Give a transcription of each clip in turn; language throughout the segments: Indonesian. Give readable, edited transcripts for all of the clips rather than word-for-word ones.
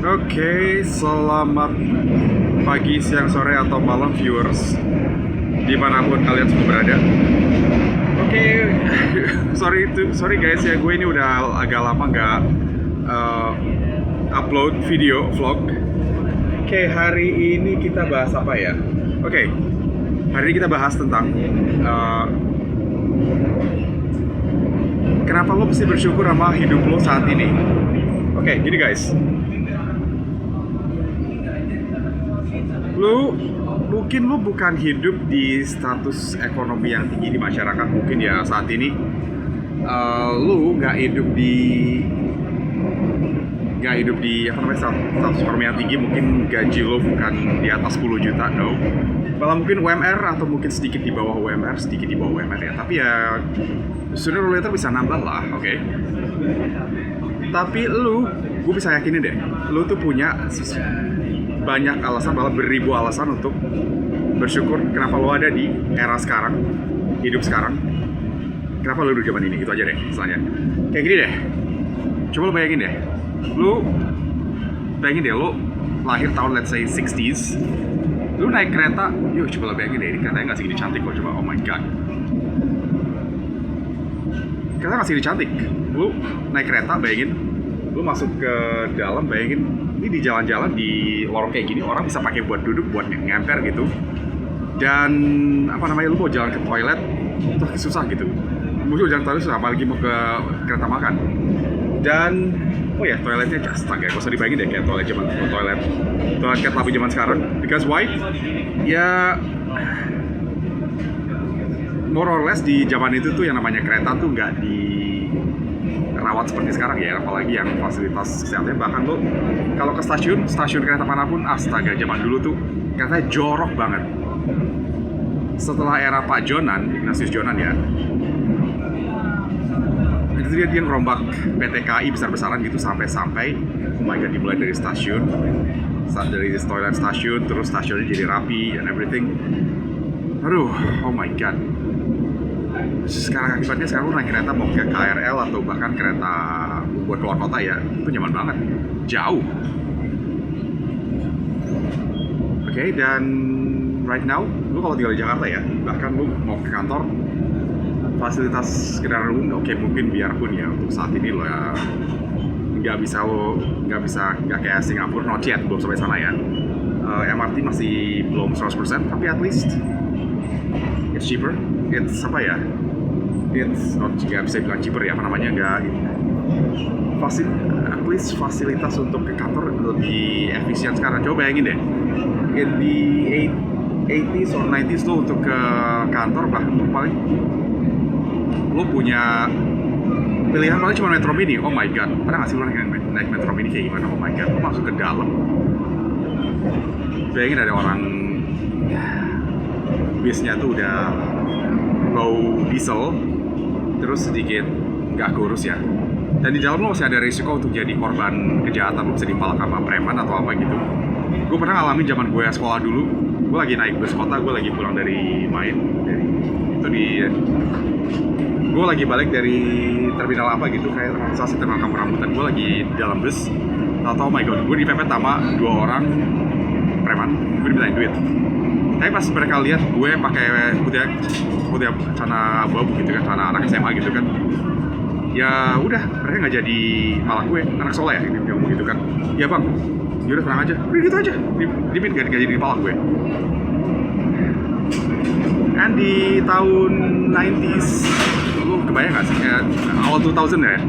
Oke, selamat pagi, siang, sore, atau malam viewers dimanapun kalian semua berada. Oke, sorry guys ya, gue ini udah agak lama nggak upload video vlog. Oke, hari ini kita bahas apa ya? Oke, hari ini kita bahas tentang kenapa lo mesti bersyukur sama hidup lo saat ini. Oke, gini guys, mungkin lu bukan hidup di status ekonomi yang tinggi di masyarakat. Mungkin ya saat ini lu nggak hidup di apa namanya, status ekonomi yang tinggi. Mungkin gaji lu bukan di atas 10 juta, no. Malah mungkin UMR atau mungkin sedikit di bawah UMR, ya. Tapi ya sooner or later bisa nambah lah, oke? Tapi gue bisa yakinin deh, lu tuh punya banyak alasan, malah beribu alasan untuk bersyukur kenapa lo ada di era sekarang, hidup sekarang. Kenapa lo hidup zaman ini, gitu aja deh misalnya. Kayak gini deh, coba lo bayangin deh, lo lahir tahun let's say 60s, lo naik kereta, coba lo bayangin deh, ini keretanya nggak segini cantik kok, coba, oh my god. Kereta nggak segini cantik, lo naik kereta, bayangin, lo masuk ke dalam, bayangin, ini di jalan-jalan di lorong kayak gini orang bisa pakai buat duduk, buat ngemper gitu. Dan apa namanya, lu mau jalan ke toilet itu susah gitu. Mau jalan ke toilet susah, apalagi mau ke kereta makan. Dan oh ya, toiletnya astaga, gak usah dibayangin deh kayak toilet kereta api zaman sekarang. Because why? Ya more or less di zaman itu tuh yang namanya kereta tuh nggak rawat seperti sekarang ya, apalagi yang fasilitas kesehatannya. Bahkan lo kalau ke stasiun kereta manapun, astaga, zaman dulu tuh keretanya jorok banget. Setelah era Pak Ignatius Jonan ya, itu dia ngerombak PT KAI besar-besaran gitu, sampai oh my god, dimulai dari stasiun, dari toilet stasiun, terus stasiunnya jadi rapi and everything. Aduh, oh my god. Sekarang akibatnya sekarang lu naik kereta mau ke KRL atau bahkan kereta buat keluar kota ya, itu nyaman banget, jauh. Oke, dan right now lu kalau tinggal di Jakarta ya, bahkan lu mau ke kantor, fasilitas kendaraan umum oke, mungkin biarpun ya untuk saat ini lo ya nggak kayak Singapura, not yet, belum sampai sana ya. MRT masih belum 100%, tapi at least it's cheaper. It's apa ya? It's not, nggak bisa bilang cheaper ya, apa namanya, at least fasilitas untuk ke kantor lebih efisien sekarang. Coba bayangin deh, in the 80s or 90s lo untuk ke kantor paling lo punya pilihan paling cuma Metro Mini. Oh my god, pernah nggak sih lo naik Metro Mini kayak gimana? Oh my god, lo masuk ke dalam, bayangin ada orang bisnya tuh udah bau diesel, terus sedikit nggak kurus ya. Dan di dalam lo masih ada risiko untuk jadi korban kejahatan, lo bisa dipalak sama preman atau apa gitu. Gue pernah ngalamin zaman gue sekolah dulu, gue lagi naik bus kota, gue lagi pulang dari gue lagi balik dari terminal apa gitu, kayak transportasi terminal Kampung Rambutan. Gue lagi di dalam bus, tau-tau, oh my god, gue dipepet sama 2 orang preman, gue dimintain duit. Tapi pas mereka lihat gue pakai putih celana abu-abu gitu kan, celana anak SMA gitu kan, ya udah, mereka nggak jadi malah gue anak sekolah ya ini ngomong gitu kan, ya bang, yaudah tenang aja, udah gitu aja, dimin gak jadi palak gue. And di tahun 90s, lu kebayang gak sih, awal 2000 ya,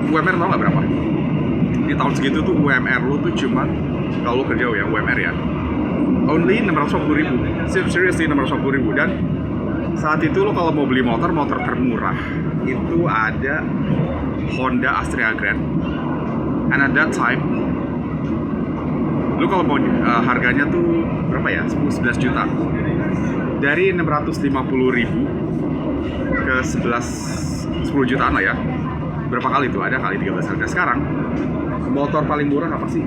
UMR tau gak berapa? Di tahun segitu tuh UMR lu tuh cuma, kalau lu kerja ya UMR ya, only 650.000, seriously 650.000. Dan saat itu lo kalau mau beli motor termurah itu ada Honda Astrea Grand, and at that time lo kalau mau harganya tuh berapa ya, 10-11 juta. Dari 650.000 ke 10 jutaan lah ya, berapa kali tuh, ada kali 13 harga. Sekarang motor paling murah apa sih?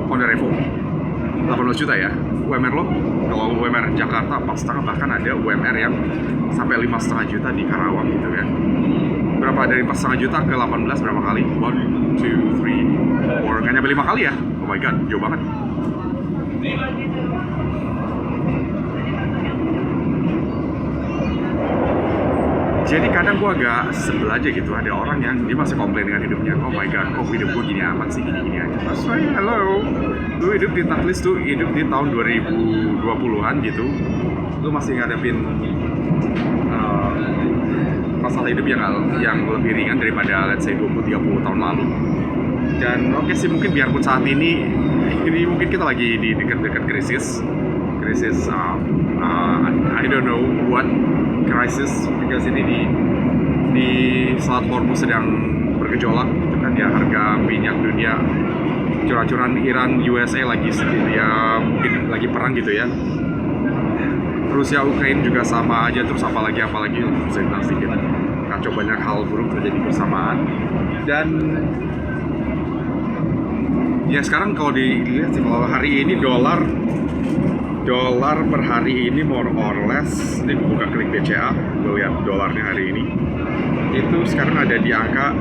Honda Revo 18 juta ya. UMR lo, kalau UMR Jakarta 4,5, bahkan ada UMR yang sampai 5,5 juta di Karawang gitu kan. berapa dari 4,5 juta ke 18 berapa kali? 1, 2, 3, 4 nggak nyampe 5 kali ya? Oh my god, jauh banget. Jadi kadang gue agak sebel aja gitu, ada orang yang dia masih komplain dengan hidupnya. Oh my god, kok hidup gue gini amat sih, gini-gini aja. Mas, hello, lu hidup di Taklis tuh, hidup di tahun 2020-an gitu. Lu masih ngadepin masalah hidup yang lebih ringan daripada let's say 20-30 tahun lalu. Dan oke sih, mungkin biarpun saat ini mungkin kita lagi di dekat-dekat krisis I don't know what crisis, because ini di Selat Hormuz sedang bergejolak gitu kan ya, harga minyak dunia, curah-curan Iran USA lagi ya mungkin lagi perang gitu ya. Rusia Ukraina juga sama aja, terus apalagi saya bilang sedikit kacau, banyak hal buruk terjadi bersamaan. Dan ya sekarang kalau dilihat sih, kalau hari ini dolar per hari ini more or less, ini buka klik BCA, gue lihat dolarnya hari ini itu sekarang ada di angka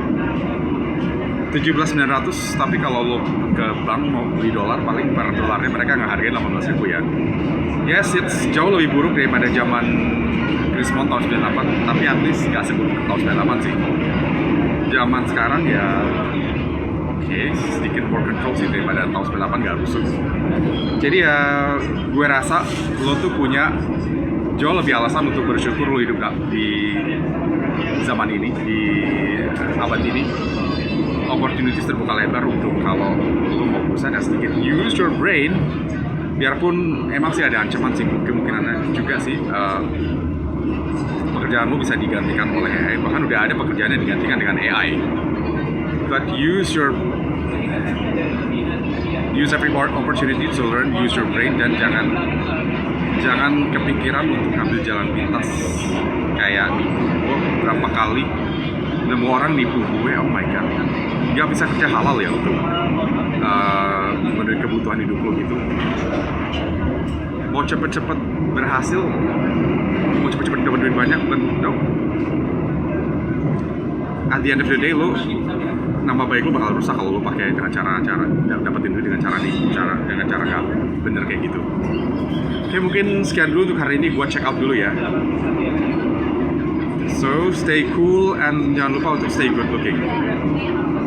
17.900, tapi kalau lo ke bank mau beli dolar, paling per dolarnya mereka ngehargain 18.000 ya. Yes, it's jauh lebih buruk daripada zaman Krismon tahun 98, tapi at least nggak seburuk tahun 98 sih. Zaman sekarang ya sedikit more control sih daripada tahun 98, nggak rusuh. Jadi ya gue rasa lo tuh punya jauh lebih alasan untuk bersyukur lo hidup di zaman ini, di abad ini. Opportunities terbuka lebar untuk kalau lo mau berusaha dan sedikit use your brain. Biarpun emang sih ada ancaman sih, kemungkinan juga sih pekerjaan lo bisa digantikan oleh AI. Bahkan udah ada pekerjaan yang digantikan dengan AI. But use every opportunity to learn, use your brain, dan jangan kepikiran untuk ambil jalan pintas kayak nipu. Gue berapa kali nemu orang nipu gue, oh my god, nggak bisa kerja halal ya untuk memenuhi kebutuhan hidup lo gitu. Mau cepet-cepet berhasil, mau cepet-cepet dapat duit banyak, but no, at the end of the day lo nama baik lo bakal rusak kalau lo pakai dengan cara dapetin duit dengan cara nggak bener kayak gitu. Oke, mungkin sekian dulu untuk hari ini. Gua check out dulu ya. So stay cool and jangan lupa untuk stay good looking.